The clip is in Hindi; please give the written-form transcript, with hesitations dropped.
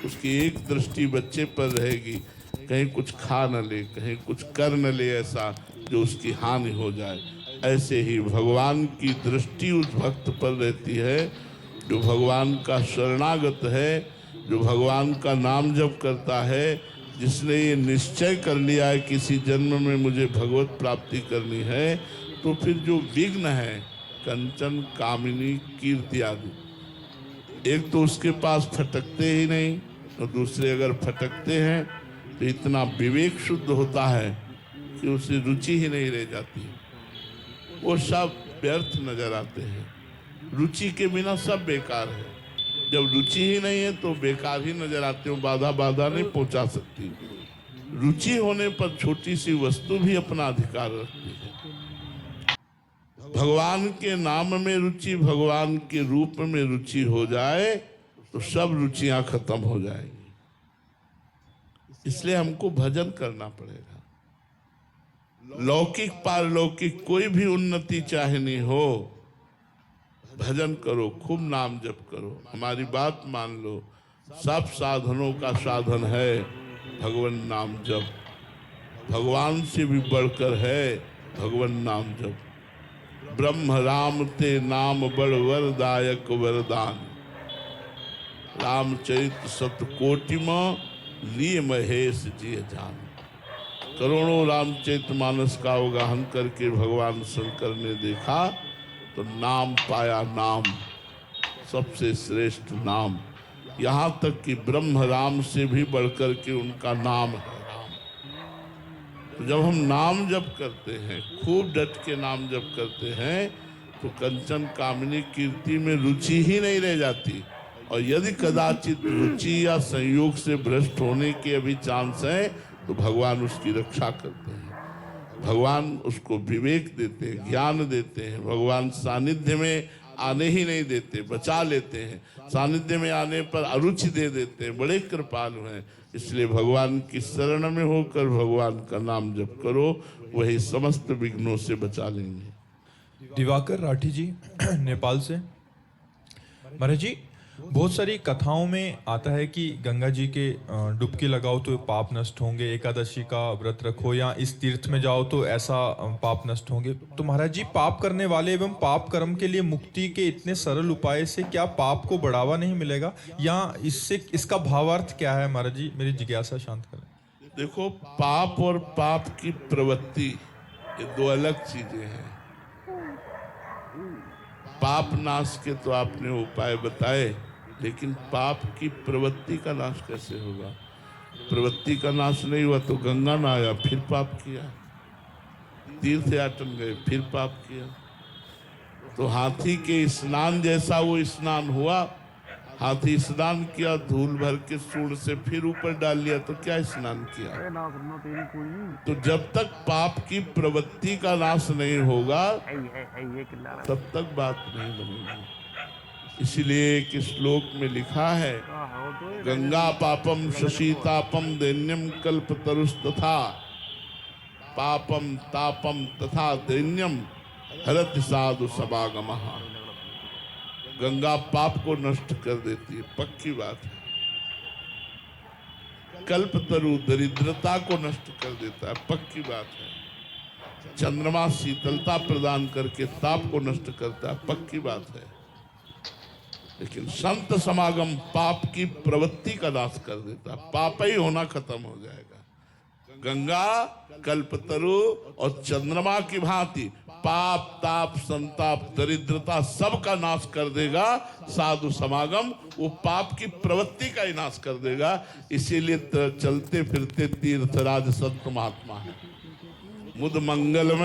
उसकी एक दृष्टि बच्चे पर रहेगी, कहीं कुछ खा न ले, कहीं कुछ कर न ले ऐसा जो उसकी हानि हो जाए। ऐसे ही भगवान की दृष्टि उस भक्त पर रहती है जो भगवान का शरणागत है, जो भगवान का नाम जप करता है, जिसने ये निश्चय कर लिया है किसी जन्म में मुझे भगवत प्राप्ति करनी है। तो फिर जो विघ्न है कंचन कामिनी कीर्ति आदि, एक तो उसके पास फटकते ही नहीं, और दूसरे अगर फटकते हैं तो इतना विवेक शुद्ध होता है कि उसे रुचि ही नहीं रह जाती। वो सब व्यर्थ नजर आते हैं। रुचि के बिना सब बेकार है। जब रुचि ही नहीं है तो बेकार ही नजर आते हो, बाधा बाधा नहीं पहुंचा सकती। रुचि होने पर छोटी सी वस्तु भी अपना अधिकार रखती है। भगवान के नाम में रुचि, भगवान के रूप में रुचि हो जाए तो सब रुचियां खत्म हो जाएंगी। इसलिए हमको भजन करना पड़ेगा। लौकिक पारलौकिक कोई भी उन्नति चाहनी हो, भजन करो, खूब नाम जप करो। हमारी बात मान लो, सब साधनों का साधन है भगवान नाम जप। भगवान से भी बढ़कर है भगवान नाम जप। ब्रह्म राम ते नाम बड़ वरदायक वरदान, रामचरित सतकोटि में लिए महेश जी जान। करोड़ों रामचरित मानस का अवगाहन करके भगवान शंकर ने देखा तो नाम पाया, नाम सबसे श्रेष्ठ नाम। यहाँ तक कि ब्रह्म राम से भी बढ़कर के उनका नाम है राम। तो जब हम नाम जप करते हैं, खूब डट के नाम जप करते हैं, तो कंचन कामिनी कीर्ति में रुचि ही नहीं रह जाती। और यदि कदाचित रुचि या संयोग से भ्रष्ट होने के अभी चांस है तो भगवान उसकी रक्षा करते हैं। भगवान उसको विवेक देते हैं, ज्ञान देते हैं। भगवान सानिध्य में आने ही नहीं देते, बचा लेते हैं। सानिध्य में आने पर अरुचि दे देते हैं। बड़े कृपालु हैं। इसलिए भगवान की शरण में होकर भगवान का नाम जप करो, वही समस्त विघ्नों से बचा लेंगे। दिवाकर राठी जी नेपाल से। महाराज जी, बहुत सारी कथाओं में आता है कि गंगा जी के डुबकी लगाओ तो पाप नष्ट होंगे, एकादशी का व्रत रखो, या इस तीर्थ में जाओ तो ऐसा पाप नष्ट होंगे। तो महाराज जी, पाप करने वाले एवं पाप कर्म के लिए मुक्ति के इतने सरल उपाय से क्या पाप को बढ़ावा नहीं मिलेगा, या इससे इसका भावार्थ क्या है? महाराज जी, मेरी जिज्ञासा शांत करें। देखो, पाप और पाप की प्रवृत्ति ये दो अलग चीजें हैं। पाप नाश के तो आपने उपाय बताए, लेकिन पाप की प्रवृत्ति का नाश कैसे होगा? प्रवृत्ति का नाश नहीं हुआ तो गंगा ना आया, फिर पाप किया। तीर्थ याटन गए, फिर पाप किया। तो हाथी के स्नान जैसा वो स्नान हुआ। हाथी स्नान किया, धूल भर के सूंड से फिर ऊपर डाल लिया, तो क्या स्नान किया? तो जब तक पाप की प्रवृत्ति का नाश नहीं होगा तब तक बात नहीं बनेगी। इसलिए एक श्लोक में लिखा है, गंगा पापम शशीतापम दैन्यम कल्पतरुस्तथा, पापम तापम तथा दैन्यम हरति साधु समागमः। गंगा पाप को नष्ट कर देती है, पक्की बात है। कल्पतरु दरिद्रता को नष्ट कर देता है, पक्की बात है। चंद्रमा शीतलता प्रदान करके ताप को नष्ट करता है, पक्की बात है। लेकिन संत समागम पाप की प्रवृत्ति का नाश कर देता है, पाप ही होना खत्म हो जाएगा। गंगा कल्पतरु और चंद्रमा की भांति पाप ताप संताप दरिद्रता सब का नाश कर देगा। साधु समागम वो पाप की प्रवृत्ति का ही नाश कर देगा। इसीलिए चलते फिरते तीर्थराज संत महात्मा है। मुद मंगल में